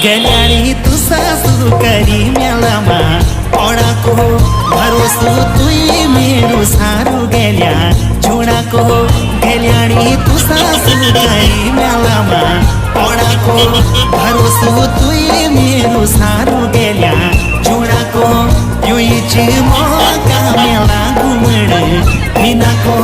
गेल्यानी तू सासू करी मेलामा ओळाको भरोसो तुई मेरू सारू गेल्या छोडाको गेल्यानी तू सासू करी मेलामा ओळाको भरोसो तुई मेरू सारू गेल्या छोडाको युईची मोका मेला घुमण विनाको